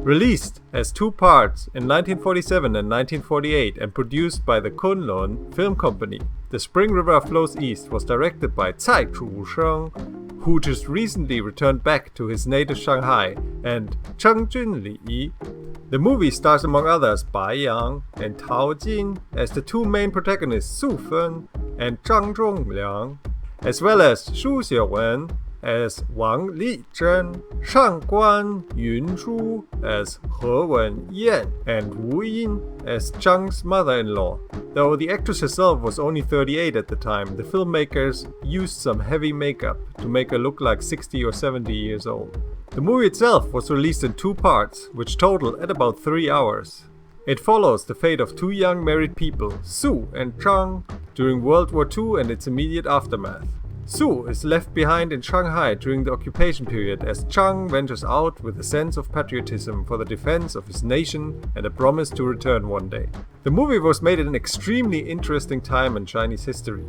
Released as two parts in 1947 and 1948 and produced by the Kunlun Film Company, The Spring River Flows East was directed by Chusheng, who just recently returned back to his native Shanghai, and Junli. The movie stars among others Bai Yang and Tao Jin as the two main protagonists Xiuwen and Zhang Zhongliang, as well as Xiuwen as Wang Lizhen, Shangguan Yunzhu as Xiuwen and Wu Yin as Zhang's mother-in-law. Though the actress herself was only 38 at the time, the filmmakers used some heavy makeup to make her look like 60 or 70 years old. The movie itself was released in two parts, which total at about 3 hours. It follows the fate of two young married people, Su and Zhang, during World War II and its immediate aftermath. Su is left behind in Shanghai during the occupation period as Zhang ventures out with a sense of patriotism for the defense of his nation and a promise to return one day. The movie was made at an extremely interesting time in Chinese history.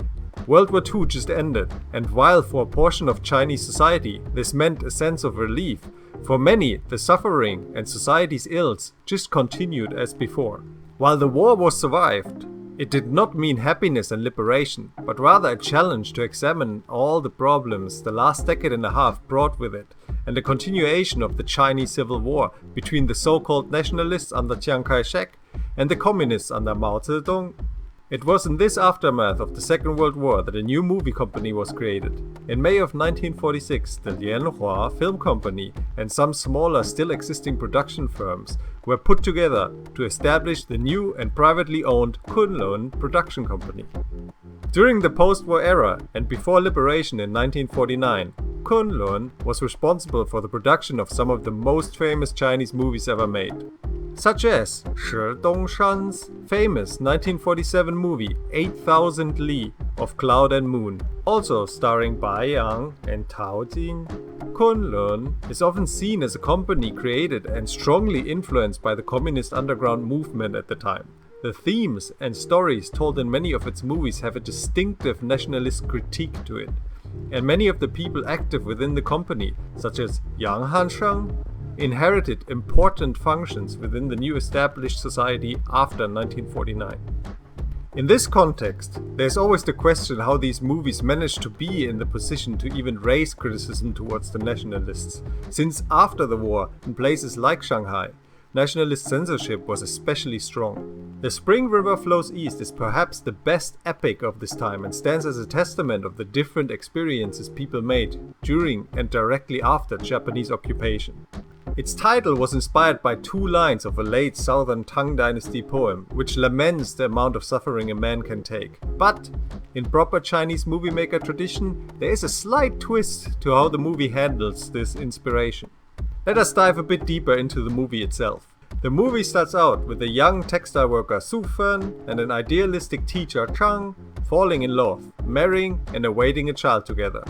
World War II just ended, and while for a portion of Chinese society this meant a sense of relief, for many the suffering and society's ills just continued as before. While the war was survived, it did not mean happiness and liberation, but rather a challenge to examine all the problems the last decade and a half brought with it, and the continuation of the Chinese Civil War between the so-called nationalists under Chiang Kai-shek and the communists under Mao Zedong. It was in this aftermath of the Second World War that a new movie company was created. In May of 1946, the Lianhua Film Company and some smaller still existing production firms were put together to establish the new and privately owned Kunlun Production Company. During the post-war era and before liberation in 1949, Kunlun was responsible for the production of some of the most famous Chinese movies ever made, such as Shi Dongshan's famous 1947 movie 8,000 Li of Cloud and Moon, also starring Bai Yang and Tao Jin. Kunlun is often seen as a company created and strongly influenced by the communist underground movement at the time. The themes and stories told in many of its movies have a distinctive nationalist critique to it, and many of the people active within the company, such as Yang Hansheng, inherited important functions within the new established society after 1949. In this context, there's always the question how these movies managed to be in the position to even raise criticism towards the nationalists, since after the war, in places like Shanghai, nationalist censorship was especially strong. The Spring River Flows East is perhaps the best epic of this time and stands as a testament of the different experiences people made during and directly after Japanese occupation. Its title was inspired by two lines of a late Southern Tang Dynasty poem, which laments the amount of suffering a man can take. But, in proper Chinese movie maker tradition, there is a slight twist to how the movie handles this inspiration. Let us dive a bit deeper into the movie itself. The movie starts out with a young textile worker Xiuwen and an idealistic teacher Zhang falling in love, marrying and awaiting a child together.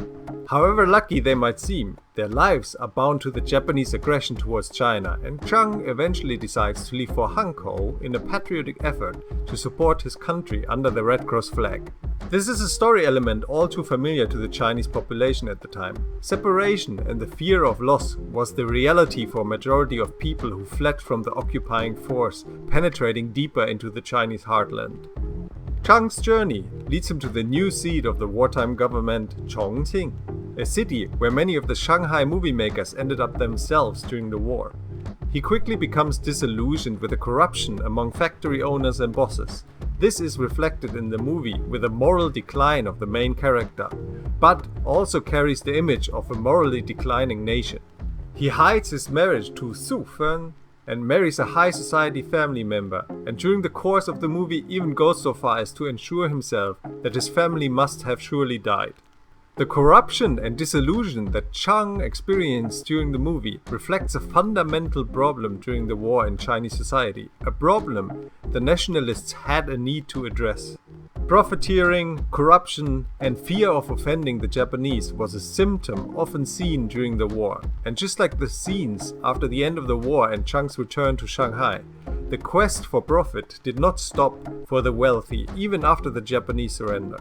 However lucky they might seem, their lives are bound to the Japanese aggression towards China, and Zhang eventually decides to leave for Hankou in a patriotic effort to support his country under the Red Cross flag. This is a story element all too familiar to the Chinese population at the time. Separation and the fear of loss was the reality for a majority of people who fled from the occupying force, penetrating deeper into the Chinese heartland. Zhang's journey leads him to the new seat of the wartime government, Chongqing, a city where many of the Shanghai movie makers ended up themselves during the war. He quickly becomes disillusioned with the corruption among factory owners and bosses. This is reflected in the movie with a moral decline of the main character, but also carries the image of a morally declining nation. He hides his marriage to Xiuwen and marries a high society family member, and during the course of the movie even goes so far as to ensure himself that his family must have surely died. The corruption and disillusion that Zhang experienced during the movie reflects a fundamental problem during the war in Chinese society, a problem the nationalists had a need to address. Profiteering, corruption, and fear of offending the Japanese was a symptom often seen during the war, and just like the scenes after the end of the war and Zhang's return to Shanghai, the quest for profit did not stop for the wealthy even after the Japanese surrender.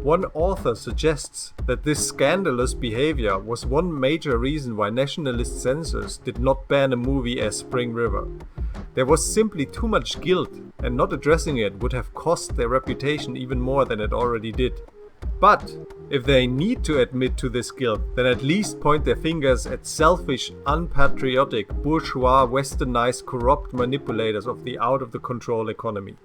One author suggests that this scandalous behavior was one major reason why nationalist censors did not ban a movie as Spring River. There was simply too much guilt, and not addressing it would have cost their reputation even more than it already did. But if they need to admit to this guilt, then at least point their fingers at selfish, unpatriotic, bourgeois, westernized, corrupt manipulators of the out-of-the-control economy.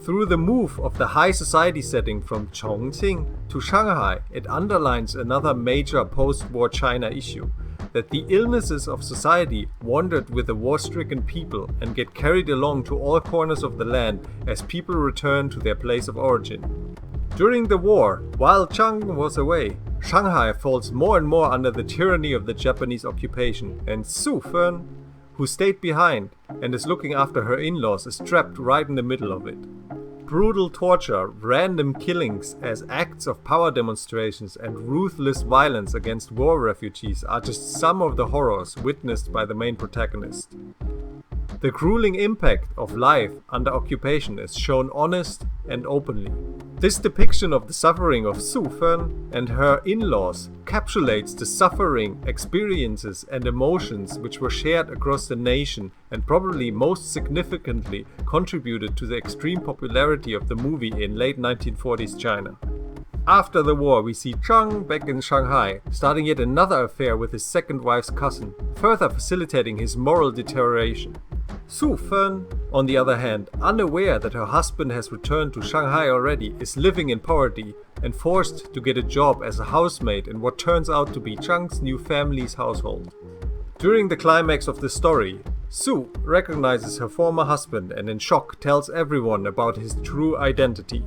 Through the move of the high society setting from Chongqing to Shanghai, it underlines another major post-war China issue, that the illnesses of society wandered with the war-stricken people and get carried along to all corners of the land as people return to their place of origin. During the war, while Zheng was away, Shanghai falls more and more under the tyranny of the Japanese occupation, and Xiuwen, who stayed behind and is looking after her in-laws, is trapped right in the middle of it. Brutal torture, random killings as acts of power demonstrations, and ruthless violence against war refugees are just some of the horrors witnessed by the main protagonist. The grueling impact of life under occupation is shown honest and openly. This depiction of the suffering of Xiuwen and her in-laws encapsulates the suffering, experiences and emotions which were shared across the nation and probably most significantly contributed to the extreme popularity of the movie in late 1940s China. After the war, we see Zheng back in Shanghai, starting yet another affair with his second wife's cousin, further facilitating his moral deterioration. Xiuwen, on the other hand, unaware that her husband has returned to Shanghai already, is living in poverty and forced to get a job as a housemaid in what turns out to be Zheng's new family's household. During the climax of the story, Xu recognizes her former husband and in shock tells everyone about his true identity.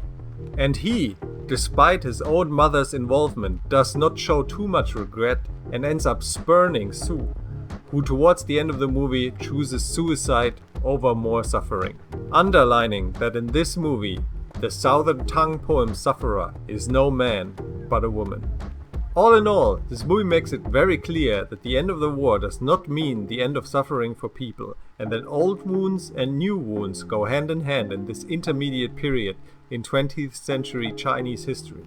And he, despite his own mother's involvement, does not show too much regret and ends up spurning Xu, who towards the end of the movie chooses suicide over more suffering, underlining that in this movie, the Southern Tang poem sufferer is no man, but a woman. All in all, this movie makes it very clear that the end of the war does not mean the end of suffering for people, and that old wounds and new wounds go hand in hand in this intermediate period in 20th century Chinese history.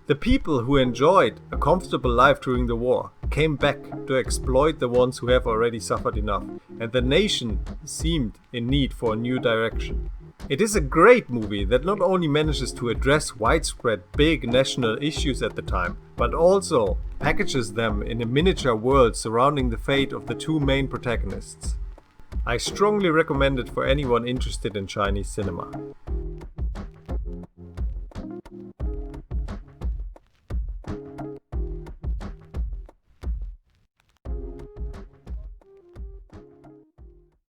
The people who enjoyed a comfortable life during the war came back to exploit the ones who have already suffered enough, and the nation seemed in need for a new direction. It is a great movie that not only manages to address widespread big national issues at the time, but also packages them in a miniature world surrounding the fate of the two main protagonists. I strongly recommend it for anyone interested in Chinese cinema.